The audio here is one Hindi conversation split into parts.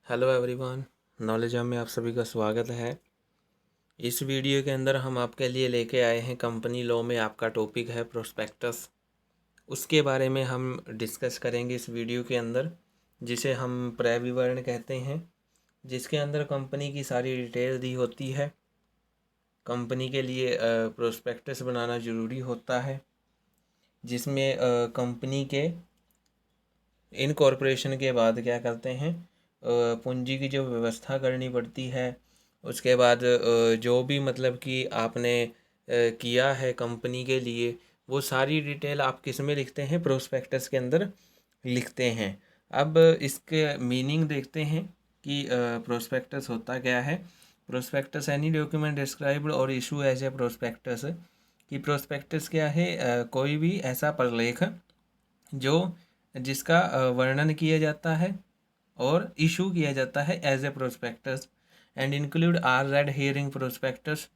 हेलो एवरीवन, नॉलेज हब में आप सभी का स्वागत है। इस वीडियो के अंदर हम आपके लिए लेके आए हैं कंपनी लॉ में आपका टॉपिक है प्रोस्पेक्टस। उसके बारे में हम डिस्कस करेंगे इस वीडियो के अंदर, जिसे हम क्रय विवरण कहते हैं, जिसके अंदर कंपनी की सारी डिटेल दी होती है। कंपनी के लिए प्रोस्पेक्टस बनाना ज़रूरी होता है, जिसमें कंपनी के इनकॉर्पोरेशन के बाद क्या करते हैं, पूंजी की जो व्यवस्था करनी पड़ती है। उसके बाद जो भी मतलब कि आपने किया है कंपनी के लिए, वो सारी डिटेल आप किस में लिखते हैं, प्रोस्पेक्टस के अंदर लिखते हैं। अब इसके मीनिंग देखते हैं कि प्रोस्पेक्टस होता क्या है। प्रोस्पेक्टस एनी डॉक्यूमेंट डिस्क्राइब्ड और इशू एज ए प्रोस्पेक्टस। कि प्रोस्पेक्टस क्या है, कोई भी ऐसा प्रलेख जो जिसका वर्णन किया जाता है और इशू किया जाता है as a prospectus. And include or red herring prospectus,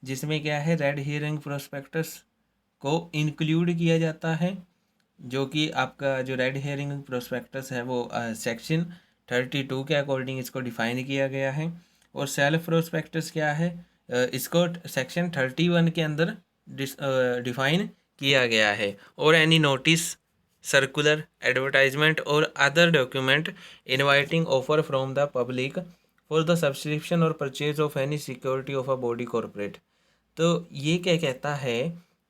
जिसमें क्या है, रेड हियरिंग प्रोस्पेक्टस को इंक्लूड किया जाता है। जो कि आपका जो रेड हेयरिंग प्रोस्पेक्टस है वो सेक्शन 32 के अकॉर्डिंग इसको डिफाइन किया गया है। और सेल्फ प्रोस्पेक्टस क्या है, इसको सेक्शन 31 के अंदर डिफाइन किया गया है। और any notice, circular, advertisement or other document inviting offer from the public for the subscription or purchase of any security of a body corporate. तो ये क्या कहता है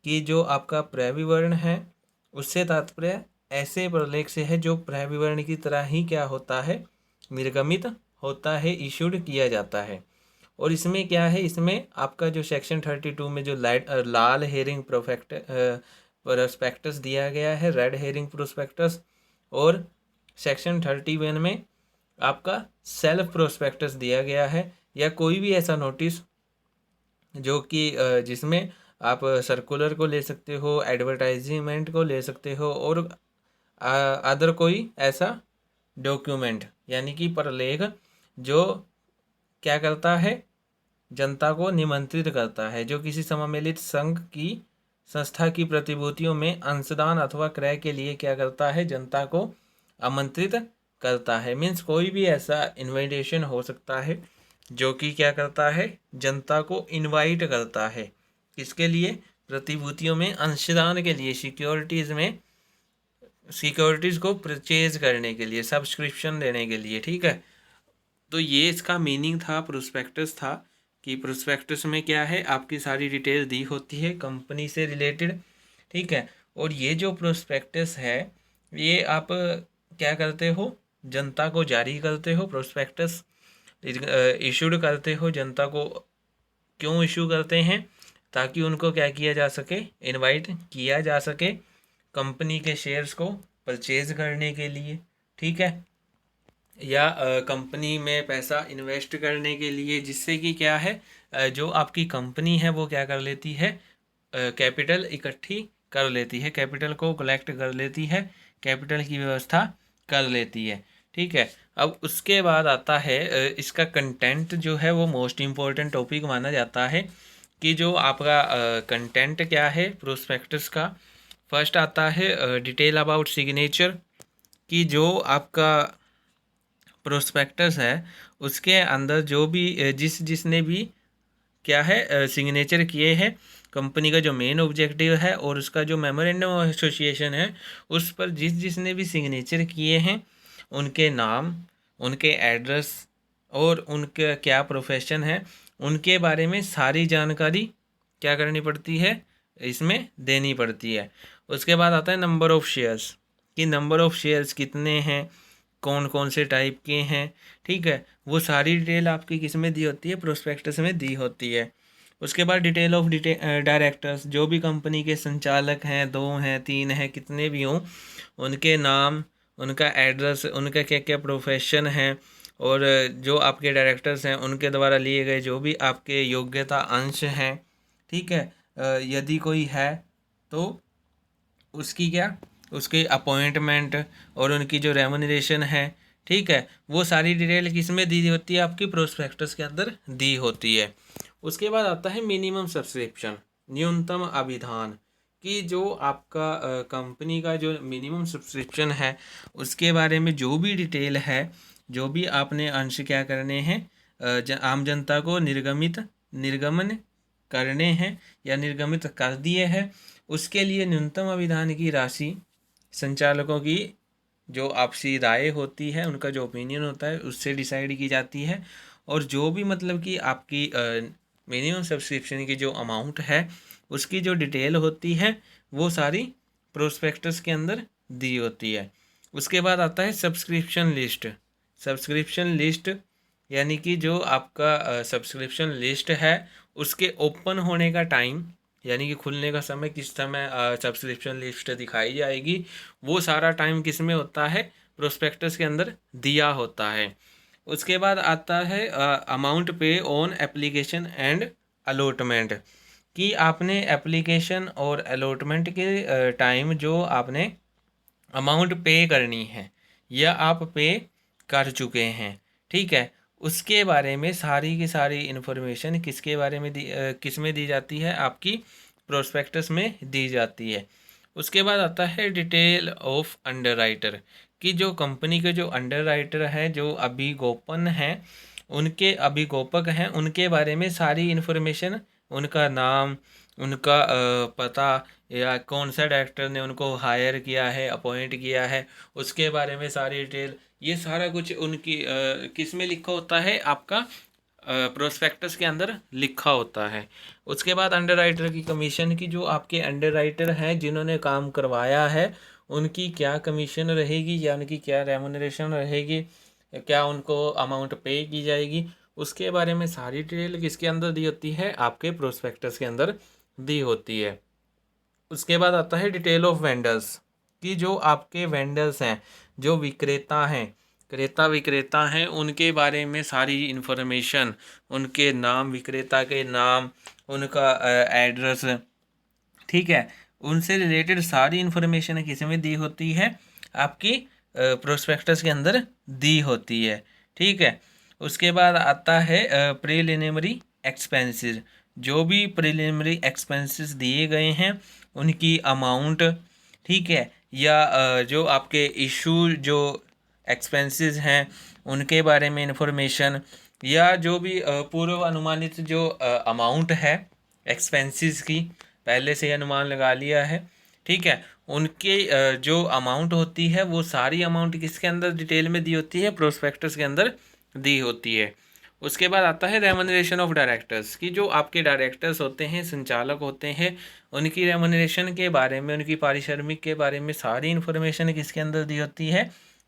कि जो आपका क्रय विवरण है, उससे तात्पर्य ऐसे प्रलेख से है जो क्रय विवरण की तरह ही क्या होता है, निर्गमित होता है, इशूड किया जाता है। और इसमें क्या है, इसमें आपका जो सेक्शन 32 में जो लाल हेरिंग प्रोस्पेक्टस दिया गया है, रेड हेरिंग प्रोस्पेक्टस, और सेक्शन 31 में आपका सेल्फ प्रोस्पेक्टस दिया गया है। या कोई भी ऐसा नोटिस जो कि जिसमें आप सर्कुलर को ले सकते हो, एडवर्टाइजमेंट को ले सकते हो, और अदर कोई ऐसा डॉक्यूमेंट यानी कि प्रलेख जो क्या करता है, जनता को निमंत्रित करता है, जो किसी सम्मिलित संघ की संस्था की प्रतिभूतियों में अंशदान अथवा क्रय के लिए क्या करता है, जनता को आमंत्रित करता है। मीन्स कोई भी ऐसा इनविटेशन हो सकता है जो कि क्या करता है, जनता को इनवाइट करता है, किसके लिए, प्रतिभूतियों में अंशदान के लिए, सिक्योरिटीज़ में, सिक्योरिटीज़ को परचेज करने के लिए, सब्सक्रिप्शन देने के लिए। ठीक है, तो ये इसका मीनिंग था, प्रोस्पेक्टस था, कि प्रोस्पेक्टस में क्या है, आपकी सारी डिटेल दी होती है कंपनी से रिलेटेड। ठीक है, और ये जो प्रोस्पेक्टस है, ये आप क्या करते हो, जनता को जारी करते हो। प्रोस्पेक्टस इशूड करते हो जनता को। क्यों इशू करते हैं, ताकि उनको क्या किया जा सके, इनवाइट किया जा सके कंपनी के शेयर्स को परचेज करने के लिए। ठीक है, या कंपनी में पैसा इन्वेस्ट करने के लिए, जिससे कि क्या है, जो आपकी कंपनी है वो क्या कर लेती है, कैपिटल इकट्ठी कर लेती है, कैपिटल को कलेक्ट कर लेती है, कैपिटल की व्यवस्था कर लेती है। ठीक है, अब उसके बाद आता है इसका कंटेंट जो है वो मोस्ट इम्पोर्टेंट टॉपिक माना जाता है। कि जो आपका कंटेंट क्या है प्रोस्पेक्टस का, फर्स्ट आता है डिटेल अबाउट सिग्नेचर। कि जो आपका प्रोस्पेक्टस है उसके अंदर जो भी जिसने भी क्या है, सिग्नेचर किए हैं, कंपनी का जो मेन ऑब्जेक्टिव है और उसका जो मेमोरेंडम ऑफ एसोसिएशन है, उस पर जिसने भी सिग्नेचर किए हैं, उनके नाम, उनके एड्रेस और उनका क्या प्रोफेशन है, उनके बारे में सारी जानकारी क्या करनी पड़ती है, इसमें देनी पड़ती है। उसके बाद आता है नंबर ऑफ़ शेयर्स। कि नंबर ऑफ़ शेयर्स कितने हैं, कौन कौन से टाइप के हैं। ठीक है, वो सारी डिटेल आपकी किस में दी होती है, प्रोस्पेक्टस में दी होती है। उसके बाद डिटेल ऑफ डायरेक्टर्स, जो भी कंपनी के संचालक हैं, 2 हैं, 3 हैं, कितने भी हों, उनके नाम, उनका एड्रेस, उनका क्या क्या प्रोफेशन है, और जो आपके डायरेक्टर्स हैं उनके द्वारा लिए गए जो भी आपके योग्यता अंश हैं। ठीक है, यदि कोई है तो उसकी क्या, उसकी अपॉइंटमेंट और उनकी जो रेमुनरेशन है। ठीक है, वो सारी डिटेल किस में दी होती है, आपकी प्रोस्पेक्टस के अंदर दी होती है। उसके बाद आता है मिनिमम सब्सक्रिप्शन, न्यूनतम अभिधान। कि जो आपका कंपनी का जो मिनिमम सब्सक्रिप्शन है, उसके बारे में जो भी डिटेल है जो भी आपने अंश क्या करने हैं, आम जनता को निर्गमन करने हैं या निर्गमित कर दिए हैं, उसके लिए न्यूनतम अभिधान की राशि संचालकों की जो आपसी राय होती है, उनका जो ओपिनियन होता है, उससे डिसाइड की जाती है। और जो भी मतलब कि आपकी मिनिमम सब्सक्रिप्शन की जो अमाउंट है उसकी जो डिटेल होती है वो सारी प्रोस्पेक्टस के अंदर दी होती है। उसके बाद आता है सब्सक्रिप्शन लिस्ट। सब्सक्रिप्शन लिस्ट यानी कि जो आपका सब्सक्रिप्शन लिस्ट है उसके ओपन होने का टाइम, यानी कि खुलने का समय, किस समय सब्सक्रिप्शन लिस्ट दिखाई जाएगी, वो सारा टाइम किस में होता है, प्रोस्पेक्टस के अंदर दिया होता है। उसके बाद आता है अमाउंट पे ऑन एप्लीकेशन एंड अलॉटमेंट, कि आपने एप्लीकेशन और अलॉटमेंट के टाइम जो आपने अमाउंट पे करनी है या आप पे कर चुके हैं, ठीक है, उसके बारे में सारी की सारी इन्फॉर्मेशन किसके बारे में किस में दी जाती है, आपकी प्रोस्पेक्टस में दी जाती है। उसके बाद आता है डिटेल ऑफ अंडरराइटर, कि जो कंपनी के जो अंडरराइटर हैं, जो अभिगोपन हैं, उनके अभिगोपक हैं, उनके बारे में सारी इन्फॉर्मेशन, उनका नाम, उनका पता, या कौन सा डायरेक्टर ने उनको हायर किया है, अपॉइंट किया है, उसके बारे में सारी डिटेल, ये सारा कुछ उनकी किस में लिखा होता है, आपका प्रोस्पेक्टस के अंदर लिखा होता है। उसके बाद अंडरराइटर की कमीशन, की जो आपके अंडरराइटर हैं जिन्होंने काम करवाया है उनकी क्या कमीशन रहेगी या उनकी क्या रेमुनरेशन रहेगी, क्या उनको अमाउंट पे की जाएगी, उसके बारे में सारी डिटेल किसके अंदर दी होती है, आपके प्रोस्पेक्टस के अंदर दी होती है। उसके बाद आता है डिटेल ऑफ वेंडर्स, कि जो आपके वेंडर्स हैं, जो विक्रेता हैं, क्रेता विक्रेता हैं, उनके बारे में सारी इन्फॉर्मेशन, उनके नाम, विक्रेता के नाम, उनका एड्रेस, ठीक है, उनसे रिलेटेड सारी इन्फॉर्मेशन किस में दी होती है, आपकी प्रोस्पेक्टस के अंदर दी होती है, ठीक है। उसके बाद आता है प्रीलिमिनरी एक्सपेंसेस, जो भी प्रीलिमिनरी एक्सपेंसेस दिए गए हैं उनकी अमाउंट, ठीक है, या जो आपके इशू जो एक्सपेंसेस हैं उनके बारे में इंफॉर्मेशन, या जो भी पूर्व अनुमानित जो अमाउंट है एक्सपेंसेस की, पहले से ही अनुमान लगा लिया है, ठीक है, उनके जो अमाउंट होती है वो सारी अमाउंट किसके अंदर डिटेल में दी होती है, प्रोस्पेक्टस के अंदर दी होती है। उसके बाद आता है रेमुनरेशन ऑफ डायरेक्टर्स, की जो आपके डायरेक्टर्स होते हैं, संचालक होते हैं, उनकी रेमुनरेशन के बारे में, उनकी पारिश्रमिक के बारे में सारी इन्फॉर्मेशन किसके अंदर दी होती है,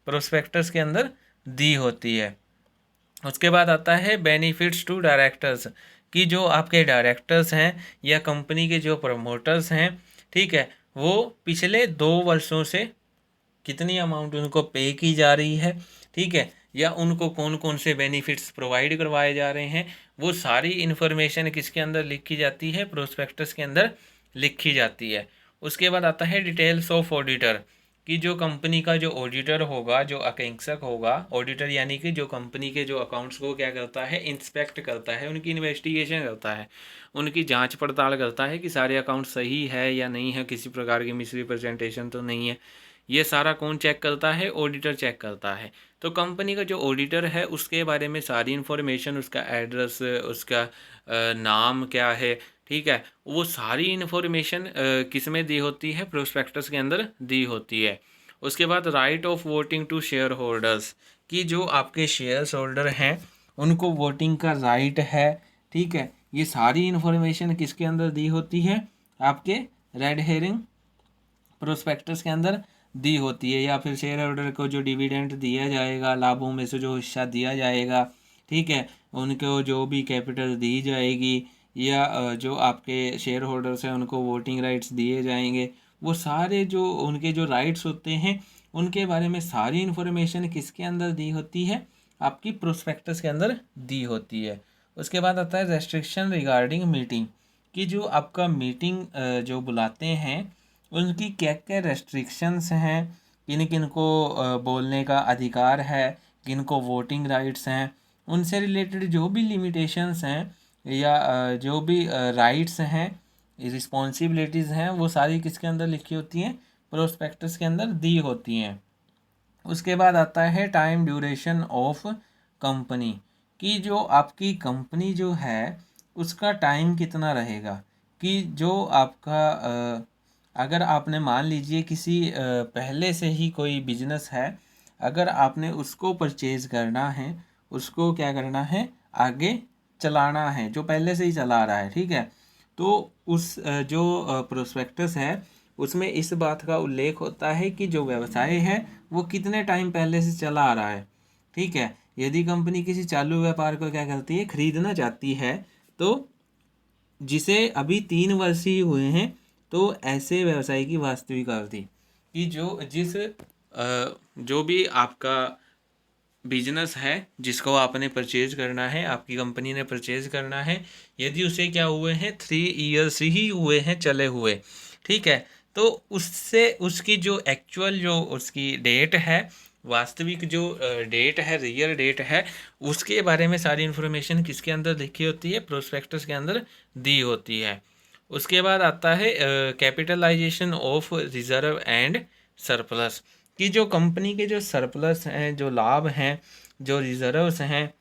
प्रोस्पेक्टस के अंदर दी होती है। उसके बाद आता है बेनिफिट्स टू डायरेक्टर्स, कि जो आपके डायरेक्टर्स हैं या कंपनी के जो प्रमोटर्स हैं, ठीक है, वो पिछले 2 वर्षों से कितनी अमाउंट उनको पे की जा रही है, ठीक है, या उनको कौन कौन से बेनिफिट्स प्रोवाइड करवाए जा रहे हैं, वो सारी इन्फॉर्मेशन किसके अंदर लिखी जाती है, प्रोस्पेक्टस के अंदर लिखी जाती है। उसके बाद आता है डिटेल्स ऑफ ऑडिटर, कि जो कंपनी का जो ऑडिटर होगा, जो आकांक्षक होगा, ऑडिटर यानी कि जो कंपनी के जो अकाउंट्स को क्या करता है, इंस्पेक्ट करता है, उनकी इन्वेस्टिगेशन करता है, उनकी जांच पड़ताल करता है कि सारे अकाउंट सही है या नहीं है, किसी प्रकार की मिसरिप्रेजेंटेशन तो नहीं है, ये सारा कौन चेक करता है, ऑडिटर चेक करता है। तो कंपनी का जो ऑडिटर है उसके बारे में सारी इन्फॉर्मेशन, उसका एड्रेस, उसका नाम क्या है, ठीक है, वो सारी इन्फॉर्मेशन किस में दी होती है, प्रोस्पेक्टस के अंदर दी होती है। उसके बाद right of voting to shareholders, कि जो आपके शेयर होल्डर हैं उनको वोटिंग का राइट है, ठीक है, ये सारी इन्फॉर्मेशन किसके अंदर दी होती है, आपके रेड हेरिंग प्रोस्पेक्टस के अंदर दी होती है। या फिर शेयर होल्डर को जो डिविडेंड दिया जाएगा, लाभों में से जो हिस्सा दिया जाएगा, ठीक है, उनको जो भी कैपिटल दी जाएगी, या जो आपके शेयर होल्डर्स हैं उनको वोटिंग राइट्स दिए जाएंगे, वो सारे जो उनके जो राइट्स होते हैं उनके बारे में सारी इन्फॉर्मेशन किसके अंदर दी होती है, आपकी प्रोस्पेक्टस के अंदर दी होती है। उसके बाद आता है रेस्ट्रिक्शन रिगार्डिंग मीटिंग, कि जो आपका मीटिंग जो बुलाते हैं उनकी क्या क्या रेस्ट्रिक्शंस हैं, किन किन को बोलने का अधिकार है, किन को वोटिंग राइट्स हैं, उनसे रिलेटेड जो भी लिमिटेशंस हैं या जो भी राइट्स हैं, रिस्पॉन्सिबिलिटीज़ हैं, वो सारी किसके अंदर लिखी होती हैं, प्रोस्पेक्टस के अंदर दी होती हैं। उसके बाद आता है टाइम ड्यूरेशन ऑफ कंपनी, कि जो आपकी कंपनी जो है उसका टाइम कितना रहेगा। कि जो आपका अगर आपने मान लीजिए किसी पहले से ही कोई बिजनेस है, अगर आपने उसको परचेज करना है, उसको क्या करना है, आगे चलाना है, जो पहले से ही चला रहा है, ठीक है, तो उस जो प्रोस्पेक्टस है उसमें इस बात का उल्लेख होता है कि जो व्यवसाय है वो कितने टाइम पहले से चला आ रहा है, ठीक है। यदि कंपनी किसी चालू व्यापार को क्या करती है, खरीदना चाहती है, तो जिसे अभी 3 वर्ष ही हुए हैं, तो ऐसे व्यवसाय की वास्तविक अवधि, कि जो भी आपका बिजनेस है जिसको आपने परचेज करना है, आपकी कंपनी ने परचेज करना है, यदि उसे क्या हुए हैं 3 ईयर्स ही हुए हैं चले हुए, ठीक है, तो उससे उसकी जो एक्चुअल जो उसकी डेट है, वास्तविक जो डेट है, रियल डेट है, उसके बारे में सारी इन्फॉर्मेशन किसके अंदर लिखी होती है, प्रोस्पेक्टस के अंदर दी होती है। उसके बाद आता है capitalisation of reserve and surplus, कि जो कंपनी के जो सरप्लस हैं, जो लाभ हैं, जो रिजर्व्स हैं,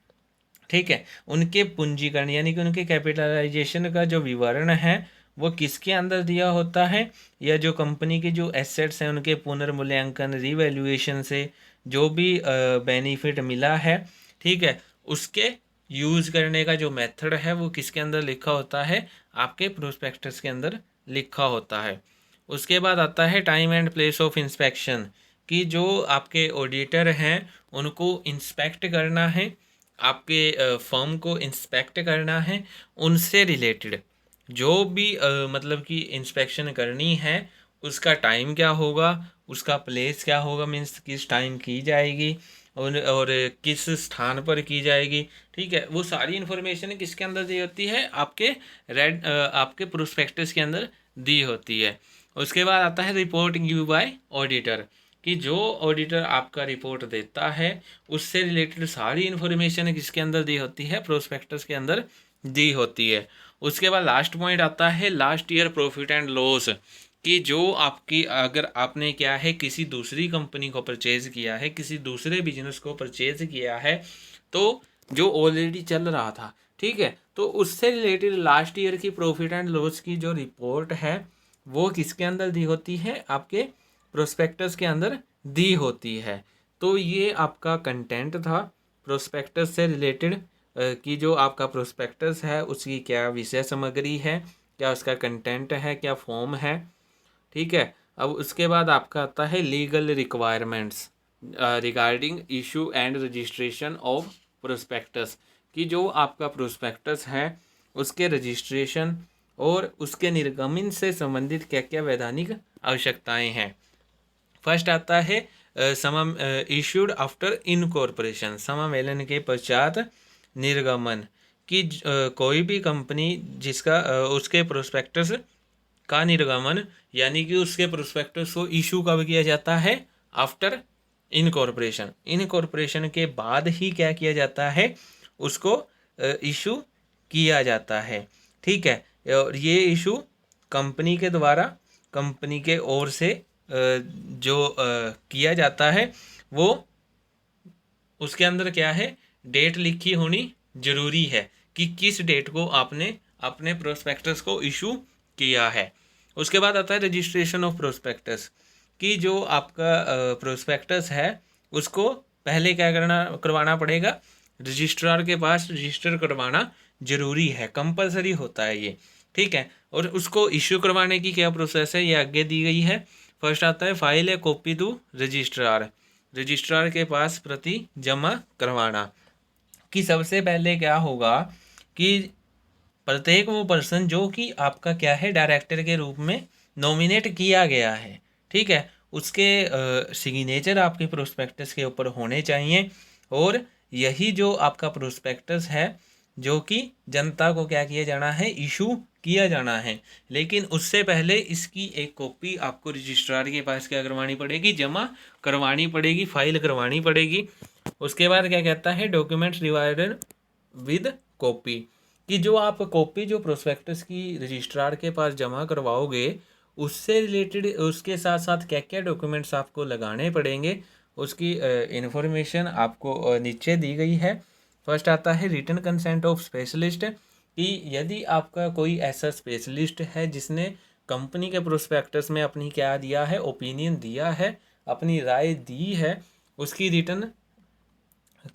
ठीक है, उनके पूंजीकरण यानी कि उनके कैपिटलाइजेशन का जो विवरण है वो किसके अंदर दिया होता है, या जो कंपनी के जो एसेट्स हैं उनके पुनर्मूल्यांकन, रिवैल्यूएशन से जो भी बेनिफिट मिला है, ठीक है, उसके यूज़ करने का जो मेथड है वो किसके अंदर लिखा होता है, आपके प्रोस्पेक्टस के अंदर लिखा होता है। उसके बाद आता है time and place of inspection, कि जो आपके ऑडिटर हैं उनको इंस्पेक्ट करना है, आपके फर्म को इंस्पेक्ट करना है, उनसे रिलेटेड जो भी मतलब कि इंस्पेक्शन करनी है, उसका टाइम क्या होगा, उसका प्लेस क्या होगा, मीन्स किस टाइम की जाएगी और किस स्थान पर की जाएगी, ठीक है, वो सारी इन्फॉर्मेशन किसके अंदर दी होती है, आपके प्रोस्पेक्टस के अंदर दी होती है। उसके बाद आता है रिपोर्ट गिव बाय ऑडिटर, कि जो ऑडिटर आपका रिपोर्ट देता है उससे रिलेटेड सारी इन्फॉर्मेशन किसके अंदर दी होती है, प्रोस्पेक्टस के अंदर दी होती है। उसके बाद लास्ट पॉइंट आता है last year profit and loss, कि जो आपकी अगर आपने क्या है किसी दूसरी कंपनी को परचेज किया है, किसी दूसरे बिजनेस को परचेज किया है, तो जो ऑलरेडी चल रहा था, ठीक है, तो उससे रिलेटेड लास्ट ईयर की प्रॉफिट एंड लॉस की जो रिपोर्ट है वो किसके अंदर दी होती है, आपके प्रोस्पेक्टस के अंदर दी होती है। तो ये आपका कंटेंट था प्रोस्पेक्टस से रिलेटेड, कि जो आपका प्रोस्पेक्टस है उसकी क्या विषय सामग्री है, क्या उसका कंटेंट है, क्या फॉर्म है, ठीक है। अब उसके बाद आपका आता है legal requirements regarding issue and registration of prospectus, कि जो आपका प्रोस्पेक्टस है उसके रजिस्ट्रेशन और उसके निर्गमन से संबंधित क्या क्या वैधानिक आवश्यकताएं हैं। फर्स्ट आता है समम इशूड आफ्टर इनकॉर्पोरेशन, समावेलन के पश्चात निर्गमन, कि कोई भी कंपनी जिसका उसके प्रोस्पेक्टस का निर्गमन यानी कि उसके प्रोस्पेक्टस को इशू कब किया जाता है, आफ्टर इनकॉर्पोरेशन, इनकॉर्पोरेशन के बाद ही क्या किया जाता है, उसको इशू किया जाता है, ठीक है। और ये इशू कंपनी के द्वारा, कंपनी के ओर से जो किया जाता है वो उसके अंदर क्या है, डेट लिखी होनी जरूरी है, कि किस डेट को आपने अपने प्रोस्पेक्टस को इशू किया है। उसके बाद आता है रजिस्ट्रेशन ऑफ प्रोस्पेक्टस, कि जो आपका प्रोस्पेक्टस है उसको पहले क्या करवाना पड़ेगा, रजिस्ट्रार के पास रजिस्टर करवाना जरूरी है, कंपलसरी होता है ये, ठीक है। और उसको इश्यू करवाने की क्या प्रोसेस है ये आगे दी गई है। फर्स्ट आता है file a copy to registrar, registrar के पास प्रति जमा करवाना, कि सबसे पहले क्या होगा कि प्रत्येक वो पर्सन जो कि आपका क्या है डायरेक्टर के रूप में नॉमिनेट किया गया है, ठीक है, उसके सिग्नेचर आपके प्रोस्पेक्टस के ऊपर होने चाहिए, और यही जो आपका प्रोस्पेक्टस है जो कि जनता को क्या किया जाना है, इशू किया जाना है। लेकिन उससे पहले इसकी एक कॉपी आपको रजिस्ट्रार के पास क्या करवानी पड़ेगी, जमा करवानी पड़ेगी, फाइल करवानी पड़ेगी। उसके बाद क्या कहता है, डॉक्यूमेंट्स डिवाइडेड विद कॉपी, कि जो आप कॉपी जो प्रोस्पेक्टस की रजिस्ट्रार के पास जमा करवाओगे उससे रिलेटेड उसके साथ साथ क्या क्या डॉक्यूमेंट्स आपको लगाने पड़ेंगे, उसकी इन्फॉर्मेशन आपको नीचे दी गई है। फर्स्ट आता है रिटन कंसेंट ऑफ स्पेशलिस्ट, कि यदि आपका कोई ऐसा स्पेशलिस्ट है जिसने कंपनी के प्रोस्पेक्टस में अपनी क्या दिया है, ओपिनियन दिया है, अपनी राय दी है, उसकी रिटन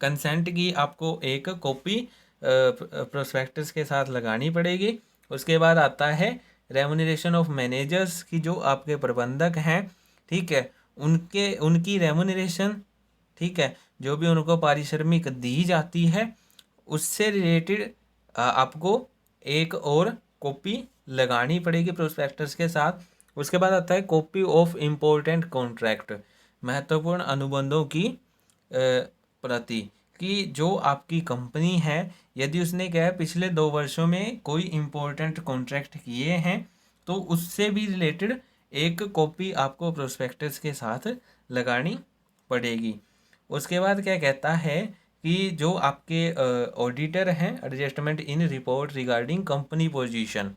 कंसेंट की आपको एक कॉपी प्रोस्पेक्टस के साथ लगानी पड़ेगी। उसके बाद आता है रेमुनरेशन ऑफ मैनेजर्स, की जो आपके प्रबंधक हैं, ठीक है, उनकी रेमुनरेशन, ठीक है, जो भी उनको पारिश्रमिक दी जाती है उससे रिलेटेड आपको एक और कॉपी लगानी पड़ेगी प्रोस्पेक्टस के साथ। उसके बाद आता है कॉपी ऑफ इम्पोर्टेंट कॉन्ट्रैक्ट, महत्वपूर्ण अनुबंधों की प्रति, कि जो आपकी कंपनी है यदि उसने क्या है पिछले 2 वर्षों में कोई इम्पोर्टेंट कॉन्ट्रैक्ट किए हैं तो उससे भी रिलेटेड एक कॉपी आपको प्रोस्पेक्टस के साथ लगानी पड़ेगी। उसके बाद क्या कहता है कि जो आपके ऑडिटर हैं, adjustment in report regarding company position,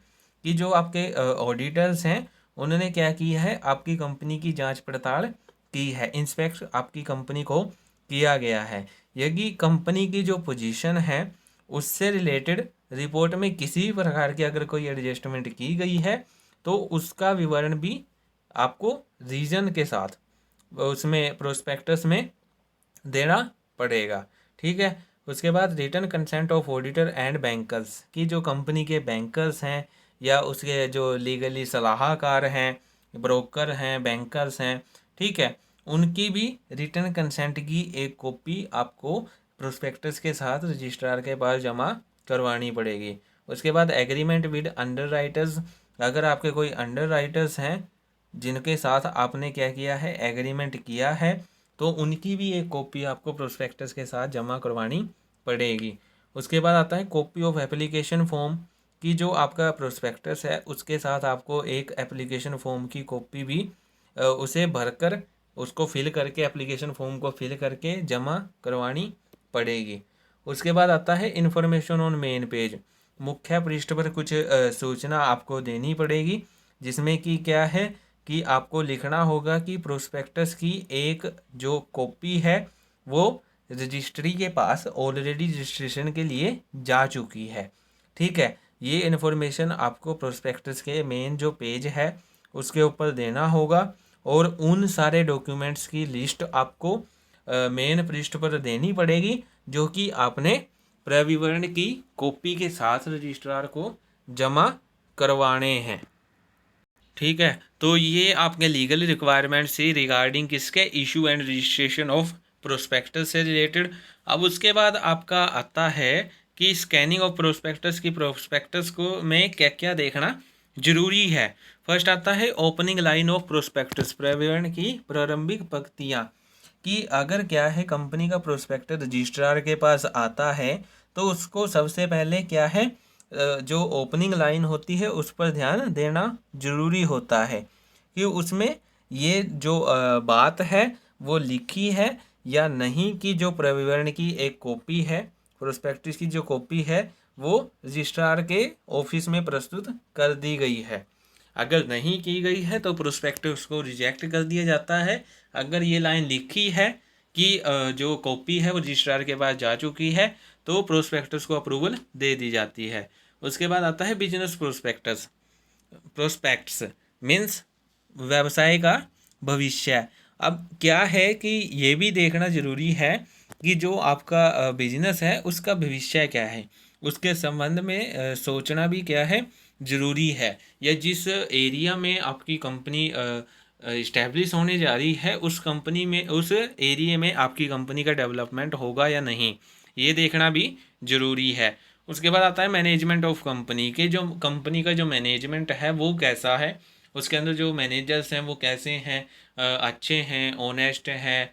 कि जो आपके ऑडिटर्स हैं उन्होंने क्या किया है, आपकी कंपनी की जांच पड़ताल की है, इंस्पेक्ट आपकी कंपनी को किया गया है। यदि कंपनी की जो पोजीशन है उससे रिलेटेड रिपोर्ट में किसी प्रकार की अगर कोई एडजस्टमेंट की गई है तो उसका विवरण भी आपको रीजन के साथ उसमें प्रोस्पेक्टस में देना पड़ेगा, ठीक है। उसके बाद return consent of auditor and bankers, की जो कंपनी के बैंकर्स हैं या उसके जो लीगली सलाहकार हैं, ब्रोकर हैं, बैंकर्स हैं, ठीक है, उनकी भी रिटर्न कंसेंट की एक कॉपी आपको प्रोस्पेक्टस के साथ रजिस्ट्रार के पास जमा करवानी पड़ेगी। उसके बाद एग्रीमेंट विद अंडर राइटर्स, अगर आपके कोई अंडर राइटर्स हैं जिनके साथ आपने क्या किया है, एग्रीमेंट किया है, तो उनकी भी एक कॉपी आपको प्रोस्पेक्टस के साथ जमा करवानी पड़ेगी। उसके बाद आता है कॉपी ऑफ एप्लीकेशन फॉर्म, की जो आपका प्रोस्पेक्टस है उसके साथ आपको एक एप्लीकेशन फॉर्म की कॉपी भी उसे भरकर उसको फिल करके, एप्लीकेशन फॉर्म को फिल करके जमा करवानी पड़ेगी। उसके बाद आता है इन्फॉर्मेशन ऑन मेन पेज, मुख्य पृष्ठ पर कुछ सूचना आपको देनी पड़ेगी, जिसमें कि क्या है कि आपको लिखना होगा कि प्रोस्पेक्टस की एक जो कॉपी है वो रजिस्ट्री के पास ऑलरेडी रजिस्ट्रेशन के लिए जा चुकी है, ठीक है। ये इन्फॉर्मेशन आपको प्रोस्पेक्टस के मेन जो पेज है उसके ऊपर देना होगा, और उन सारे डॉक्यूमेंट्स की लिस्ट आपको मेन पृष्ठ पर देनी पड़ेगी जो कि आपने प्रविवरण की कॉपी के साथ रजिस्ट्रार को जमा करवाने हैं, ठीक है। तो ये आपके लीगल रिक्वायरमेंट से रिगार्डिंग किसके issue and registration of prospectus से रिलेटेड। अब उसके बाद आपका आता है कि स्कैनिंग ऑफ प्रोस्पेक्टस की, प्रोस्पेक्टस को में क्या क्या देखना जरूरी है। फर्स्ट आता है ओपनिंग लाइन ऑफ प्रोस्पेक्टस, प्रविवरण की प्रारंभिक पंक्तियाँ, कि अगर क्या है कंपनी का प्रोस्पेक्टस रजिस्ट्रार के पास आता है तो उसको सबसे पहले क्या है जो ओपनिंग लाइन होती है उस पर ध्यान देना जरूरी होता है कि उसमें ये जो बात है वो लिखी है या नहीं, कि जो प्रविवरण की एक कॉपी है, प्रोस्पेक्टस की जो कॉपी है वो रजिस्ट्रार के ऑफिस में प्रस्तुत कर दी गई है। अगर नहीं की गई है तो प्रोस्पेक्टस को रिजेक्ट कर दिया जाता है। अगर ये लाइन लिखी है कि जो कॉपी है वो रजिस्ट्रार के पास जा चुकी है तो प्रोस्पेक्टस को अप्रूवल दे दी जाती है। उसके बाद आता है बिजनेस प्रोस्पेक्टस, प्रोस्पेक्ट्स मीन्स व्यवसाय का भविष्य। अब क्या है कि ये भी देखना ज़रूरी है कि जो आपका बिजनेस है उसका भविष्य क्या है, उसके संबंध में सोचना भी क्या है ज़रूरी है, या जिस एरिया में आपकी कंपनी इस्टेब्लिश होने जा रही है उस कंपनी में, उस एरिया में आपकी कंपनी का डेवलपमेंट होगा या नहीं, ये देखना भी ज़रूरी है। उसके बाद आता है मैनेजमेंट ऑफ कंपनी, के जो कंपनी का जो मैनेजमेंट है वो कैसा है, उसके अंदर जो मैनेजर्स हैं वो कैसे हैं, अच्छे हैं, ऑनेस्ट हैं,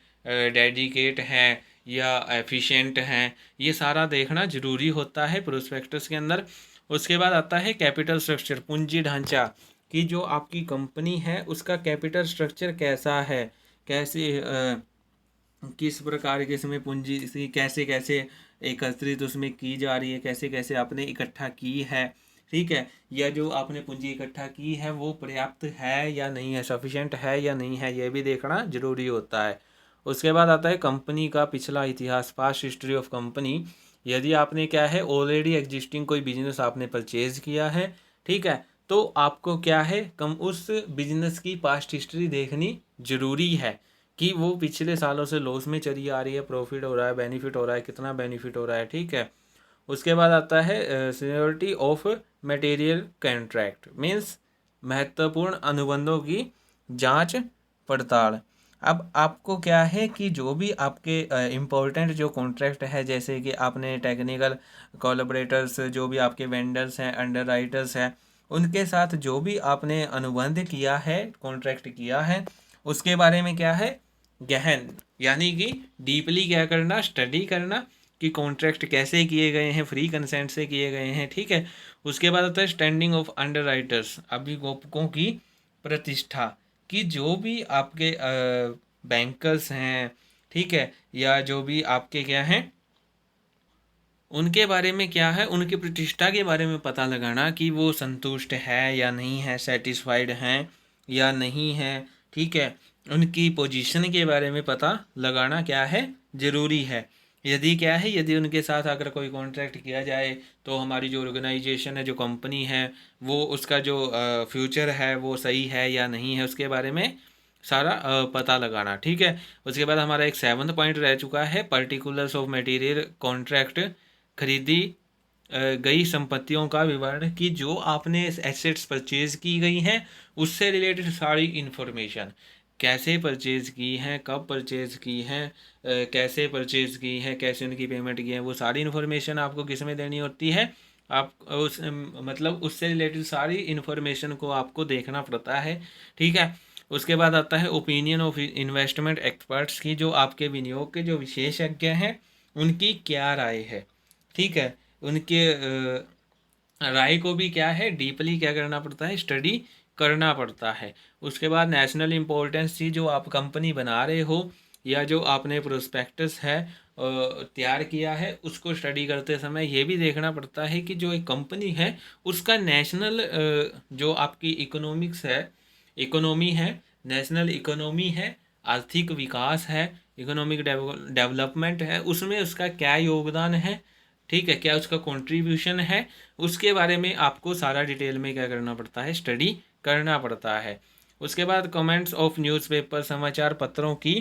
डेडिकेट हैं या एफिशिएंट हैं, ये सारा देखना ज़रूरी होता है प्रोस्पेक्टस के अंदर। उसके बाद आता है कैपिटल स्ट्रक्चर, पूंजी ढांचा, कि जो आपकी कंपनी है उसका कैपिटल स्ट्रक्चर कैसा है, कैसे किस प्रकार के इसमें पूंजी कैसे कैसे एकत्रित उसमें की जा रही है, कैसे कैसे आपने इकट्ठा की है, ठीक है, या जो आपने पूंजी इकट्ठा की है वो पर्याप्त है या नहीं है, सफिशिएंट है या नहीं है, ये भी देखना जरूरी होता है। उसके बाद आता है कंपनी का पिछला इतिहास, पास्ट हिस्ट्री ऑफ कंपनी। यदि आपने क्या है ऑलरेडी एग्जिस्टिंग कोई बिजनेस आपने परचेज किया है, ठीक है, तो आपको क्या है कम उस बिजनेस की पास्ट हिस्ट्री देखनी ज़रूरी है कि वो पिछले सालों से लॉस में चली आ रही है, प्रॉफिट हो रहा है, बेनिफिट हो रहा है, कितना बेनिफिट हो रहा है, ठीक है। उसके बाद आता है seniority of material contract, means महत्वपूर्ण अनुबंधों की जांच पड़ताल। अब आपको क्या है कि जो भी आपके इम्पोर्टेंट जो कॉन्ट्रैक्ट है, जैसे कि आपने टेक्निकल कोलैबोरेटर्स, जो भी आपके वेंडर्स हैं, अंडर राइटर्स हैं, उनके साथ जो भी आपने अनुबंध किया है, कॉन्ट्रैक्ट किया है, उसके बारे में क्या है गहन यानी कि डीपली क्या करना, स्टडी करना कि कॉन्ट्रैक्ट कैसे किए गए हैं, फ्री कंसेंट से किए गए हैं, ठीक है। उसके बाद आता है स्टैंडिंग ऑफ अंडर राइटर्स, अभिभावकों की प्रतिष्ठा, कि जो भी आपके बैंकर्स हैं, ठीक है, या जो भी आपके क्या हैं उनके बारे में क्या है, उनकी प्रतिष्ठा के बारे में पता लगाना कि वो संतुष्ट है या नहीं है, सेटिस्फाइड हैं या नहीं है, ठीक है। उनकी पोजीशन के बारे में पता लगाना क्या है ज़रूरी है। यदि क्या है, यदि उनके साथ अगर कोई कॉन्ट्रैक्ट किया जाए तो हमारी जो ऑर्गेनाइजेशन है, जो कंपनी है, वो उसका जो फ्यूचर है वो सही है या नहीं है, उसके बारे में सारा पता लगाना, ठीक है। उसके बाद हमारा एक 7वां पॉइंट रह चुका है पर्टिकुलर्स ऑफ मटेरियल कॉन्ट्रैक्ट, खरीदी गई संपत्तियों का विवरण, कि जो आपने एसेट्स परचेज की गई हैं उससे रिलेटेड सारी इन्फॉर्मेशन, कैसे परचेज की हैं, कब परचेज की हैं, कैसे परचेज की हैं, कैसे उनकी पेमेंट की है, वो सारी इन्फॉर्मेशन आपको किस में देनी होती है, आप उस मतलब उससे रिलेटेड सारी इन्फॉर्मेशन को आपको देखना पड़ता है, ठीक है। उसके बाद आता है ओपिनियन ऑफ इन्वेस्टमेंट एक्सपर्ट्स, की जो आपके विनियोग के जो विशेषज्ञ हैं उनकी क्या राय है, ठीक है। उनके राय को भी क्या है डीपली क्या करना पड़ता है, स्टडी करना पड़ता है। उसके बाद नेशनल इम्पोर्टेंस चीज़, जो आप कंपनी बना रहे हो या जो आपने प्रोस्पेक्टस है तैयार किया है, उसको स्टडी करते समय ये भी देखना पड़ता है कि जो एक कंपनी है उसका नेशनल जो आपकी इकोनॉमिक्स है, इकोनॉमी है, नेशनल इकोनॉमी है, आर्थिक विकास है, इकोनॉमिक डेवलपमेंट है, उसमें उसका क्या योगदान है, ठीक है, क्या उसका कंट्रीब्यूशन है, उसके बारे में आपको सारा डिटेल में क्या करना पड़ता है, स्टडी करना पड़ता है। उसके बाद कमेंट्स ऑफ न्यूज़पेपर, समाचार पत्रों की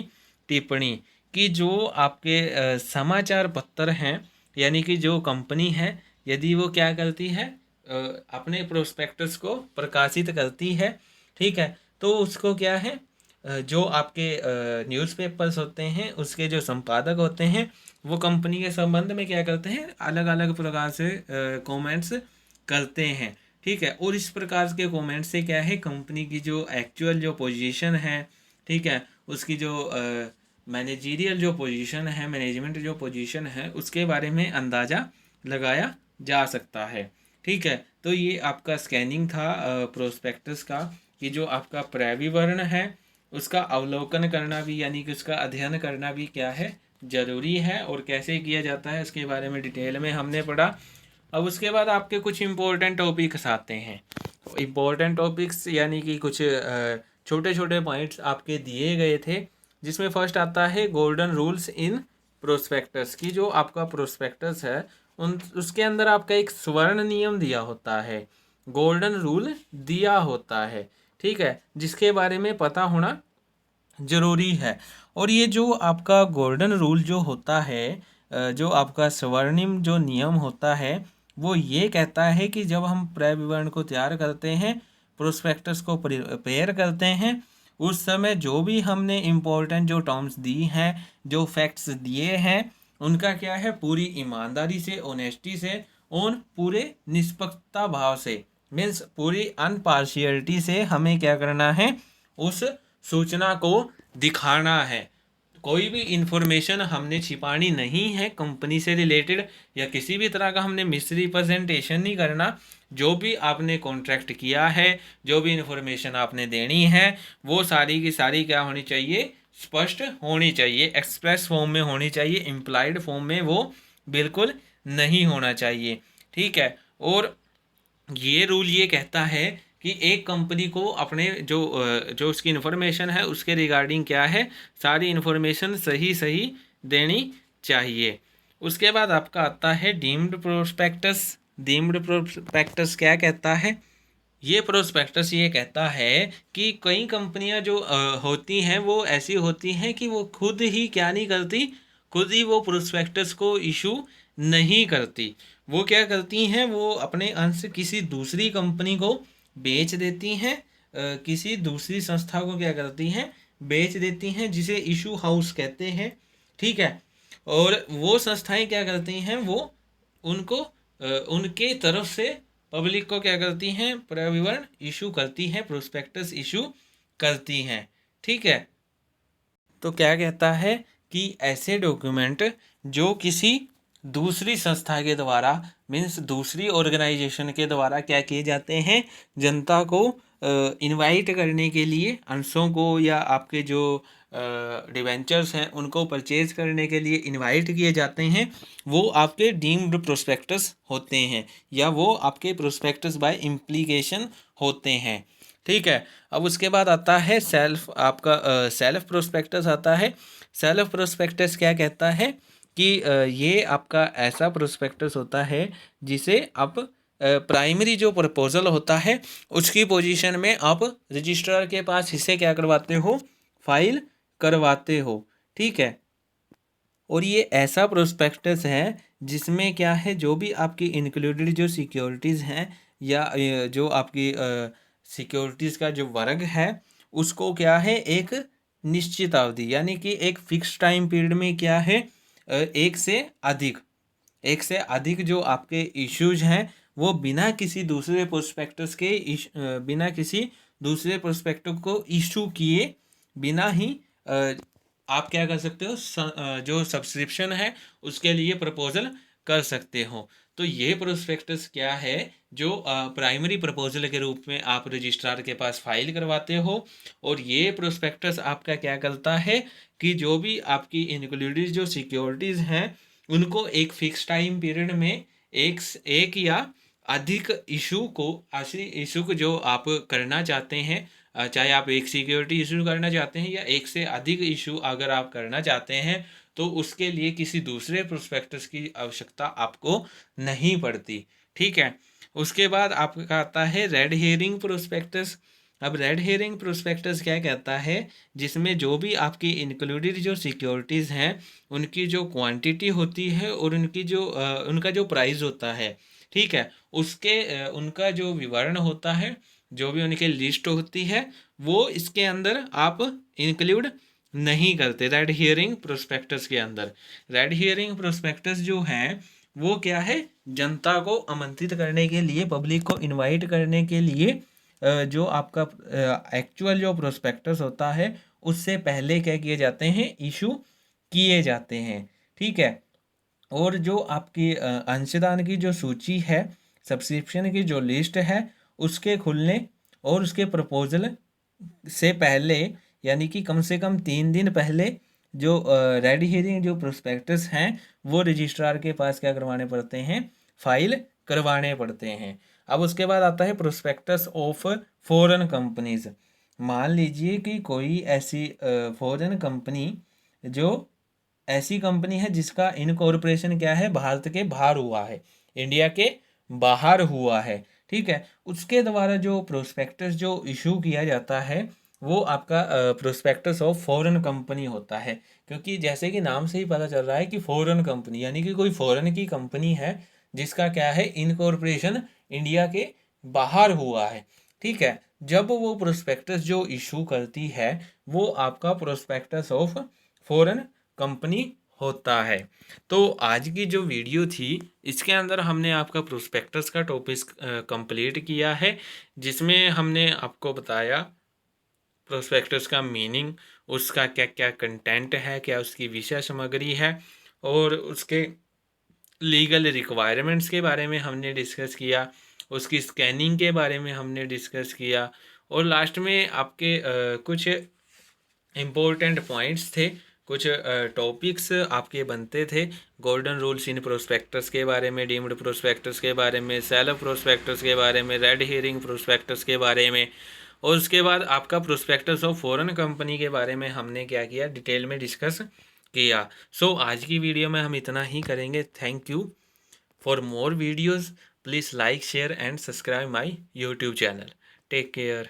टिप्पणी, कि जो आपके समाचार पत्र हैं यानी कि जो कंपनी है, यदि वो क्या करती है अपने प्रोस्पेक्टस को प्रकाशित करती है, ठीक है, तो उसको क्या है जो आपके न्यूज़पेपर्स होते हैं उसके जो संपादक होते हैं वो कंपनी के संबंध में क्या करते हैं, अलग अलग प्रकार से कमेंट्स करते हैं, ठीक है। और इस प्रकार के कमेंट्स से क्या है कंपनी की जो एक्चुअल जो पोजीशन है, ठीक है, उसकी जो मैनेजरियल जो पोजीशन है, मैनेजमेंट जो पोजीशन है, उसके बारे में अंदाज़ा लगाया जा सकता है, ठीक है। तो ये आपका स्कैनिंग था प्रोस्पेक्टस का, कि जो आपका क्रय विवरण है उसका अवलोकन करना भी यानी कि उसका अध्ययन करना भी क्या है ज़रूरी है, और कैसे किया जाता है इसके बारे में डिटेल में हमने पढ़ा। अब उसके बाद आपके कुछ इम्पोर्टेंट टॉपिक्स आते हैं। इम्पोर्टेंट टॉपिक्स यानी कि कुछ छोटे छोटे पॉइंट्स आपके दिए गए थे, जिसमें फर्स्ट आता है गोल्डन रूल्स इन प्रोस्पेक्टस, की जो आपका प्रोस्पेक्टस है उन उसके अंदर आपका एक स्वर्ण नियम दिया होता है, गोल्डन रूल दिया होता है, ठीक है, जिसके बारे में पता होना ज़रूरी है। और ये जो आपका गोल्डन रूल जो होता है, जो आपका स्वर्णिम जो नियम होता है, वो ये कहता है कि जब हम क्रय विवरण को तैयार करते हैं, प्रोस्पेक्टस को प्रिपेयर करते हैं, उस समय जो भी हमने इम्पोर्टेंट जो टर्म्स दी हैं, जो फैक्ट्स दिए हैं, उनका क्या है पूरी ईमानदारी से, ऑनेस्टी से और पूरे निष्पक्षता भाव से, मीन्स पूरी अनपार्शियलिटी से हमें क्या करना है, उस सूचना को दिखाना है। कोई भी इंफॉर्मेशन हमने छिपानी नहीं है कंपनी से रिलेटेड, या किसी भी तरह का हमने मिसरिप्रेजेंटेशन नहीं करना। जो भी आपने कॉन्ट्रैक्ट किया है, जो भी इंफॉर्मेशन आपने देनी है, वो सारी की सारी क्या होनी चाहिए, स्पष्ट होनी चाहिए, एक्सप्रेस फॉर्म में होनी चाहिए, इम्प्लाइड फॉर्म में वो बिल्कुल नहीं होना चाहिए, ठीक है। और ये रूल ये कहता है कि एक कंपनी को अपने जो उसकी इन्फॉर्मेशन है उसके रिगार्डिंग क्या है, सारी इन्फॉर्मेशन सही सही देनी चाहिए। उसके बाद आपका आता है डीम्ड प्रोस्पेक्टस। डीम्ड प्रोस्पेक्टस क्या कहता है? ये प्रोस्पेक्टस ये कहता है कि कई कंपनियां जो होती हैं वो ऐसी होती हैं कि वो खुद ही क्या नहीं करती, खुद ही वो प्रोस्पेक्टस को इशू नहीं करती। वो क्या करती हैं, वो अपने अंश किसी दूसरी कंपनी को बेच देती हैं, किसी दूसरी संस्था को क्या करती हैं, बेच देती हैं, जिसे इशू हाउस कहते हैं। ठीक है। और वो संस्थाएं क्या करती हैं, वो उनको उनके तरफ से पब्लिक को क्या करती हैं, प्रविवरण इशू करती हैं, प्रोस्पेक्टस इशू करती हैं। ठीक है। तो क्या कहता है कि ऐसे डॉक्यूमेंट जो किसी दूसरी संस्था के द्वारा मीन्स दूसरी ऑर्गेनाइजेशन के द्वारा क्या किए जाते हैं, जनता को इनवाइट करने के लिए, अंशों को या आपके जो डिवेंचर्स हैं उनको परचेज करने के लिए इनवाइट किए जाते हैं, वो आपके डीम्ड प्रोस्पेक्टस होते हैं, या वो आपके प्रोस्पेक्टस बाय इम्प्लीकेशन होते हैं। ठीक है। अब उसके बाद आता है सेल्फ, आपका सेल्फ प्रोस्पेक्टस आता है। सेल्फ प्रोस्पेक्टस क्या कहता है कि ये आपका ऐसा प्रोस्पेक्टस होता है जिसे आप प्राइमरी जो प्रपोजल होता है उसकी पोजीशन में आप रजिस्ट्रार के पास इसे क्या करवाते हो, फाइल करवाते हो। ठीक है। और ये ऐसा प्रोस्पेक्टस है जिसमें क्या है, जो भी आपकी इंक्लूडेड जो सिक्योरिटीज़ हैं या जो आपकी सिक्योरिटीज़ का जो वर्ग है उसको क्या है, एक निश्चित अवधि यानी कि एक फिक्स टाइम पीरियड में क्या है, एक से अधिक जो आपके इश्यूज हैं वो बिना किसी दूसरे प्रोस्पेक्टस के बिना किसी दूसरे प्रोस्पेक्टस को इशू किए बिना ही आप क्या कर सकते हो, जो सब्सक्रिप्शन है उसके लिए प्रपोजल कर सकते हो। तो ये प्रोस्पेक्टस क्या है, जो प्राइमरी प्रपोजल के रूप में आप रजिस्ट्रार के पास फाइल करवाते हो। और ये प्रोस्पेक्टस आपका क्या करता है कि जो भी आपकी इंक्लूडेड जो सिक्योरिटीज़ हैं उनको एक फिक्स टाइम पीरियड में एक या अधिक इशू को जो आप करना चाहते हैं, चाहे आप एक सिक्योरिटी इशू करना चाहते हैं या एक से अधिक इशू अगर आप करना चाहते हैं तो उसके लिए किसी दूसरे प्रोस्पेक्टस की आवश्यकता आपको नहीं पड़ती। ठीक है। उसके बाद आपका आता है रेड हेयरिंग प्रोस्पेक्टस। अब रेड हेयरिंग प्रोस्पेक्टस क्या कहता है, जिसमें जो भी आपकी इंक्लूडेड जो सिक्योरिटीज़ हैं उनकी जो क्वांटिटी होती है और उनका जो प्राइस होता है, ठीक है, उनका जो विवरण होता है, जो भी उनकी लिस्ट होती है, वो इसके अंदर आप इंक्लूड नहीं करते रेड हियरिंग प्रोस्पेक्टस के अंदर। रेड हियरिंग प्रोस्पेक्टस जो हैं वो क्या है, जनता को आमंत्रित करने के लिए, पब्लिक को इनवाइट करने के लिए जो आपका एक्चुअल जो प्रोस्पेक्टस होता है उससे पहले क्या किए जाते हैं, इशू किए जाते हैं। ठीक है। और जो आपकी अंशदान की जो सूची है, सब्सक्रिप्शन की जो लिस्ट है, उसके खुलने और उसके प्रपोजल से पहले यानी कि कम से कम 3 दिन पहले जो रेड हियरिंग जो प्रोस्पेक्टस हैं वो रजिस्ट्रार के पास क्या करवाने पड़ते हैं, फाइल करवाने पड़ते हैं। अब उसके बाद आता है प्रोस्पेक्टस ऑफ फॉरेन कंपनीज। मान लीजिए कि कोई ऐसी फॉरेन कंपनी, जो ऐसी कंपनी है जिसका इनकॉर्पोरेशन क्या है, भारत के बाहर हुआ है, इंडिया के बाहर हुआ है। ठीक है। उसके द्वारा जो प्रोस्पेक्टस जो इशू किया जाता है वो आपका प्रोस्पेक्टस ऑफ फॉरेन कंपनी होता है, क्योंकि जैसे कि नाम से ही पता चल रहा है कि फॉरेन कंपनी यानी कि कोई फॉरेन की कंपनी है जिसका क्या है, इनकॉर्पोरेशन इंडिया के बाहर हुआ है। ठीक है। जब वो प्रोस्पेक्टस जो इशू करती है वो आपका प्रोस्पेक्टस ऑफ फॉरेन कंपनी होता है। तो आज की जो वीडियो थी इसके अंदर हमने आपका प्रोस्पेक्टस का टॉपिक कंप्लीट किया है, जिसमें हमने आपको बताया प्रोस्पेक्टस का मीनिंग, उसका क्या क्या कंटेंट है, क्या उसकी विषय सामग्री है, और उसके लीगल रिक्वायरमेंट्स के बारे में हमने डिस्कस किया, उसकी स्कैनिंग के बारे में हमने डिस्कस किया, और लास्ट में आपके कुछ इम्पोर्टेंट पॉइंट्स थे कुछ टॉपिक्स आपके बनते थे, गोल्डन रूल्स इन प्रोस्पेक्टस के बारे में, डीम्ड प्रोस्पेक्टस के बारे में, सेल्फ प्रोस्पेक्टस के बारे में, रेड हेरिंग प्रोस्पेक्टस के बारे में, और उसके बाद आपका प्रोस्पेक्टस ऑफ फॉरेन कंपनी के बारे में हमने क्या किया, डिटेल में डिस्कस किया। सो आज की वीडियो में हम इतना ही करेंगे। Thank you. For more videos please like share and subscribe my YouTube channel. Take care.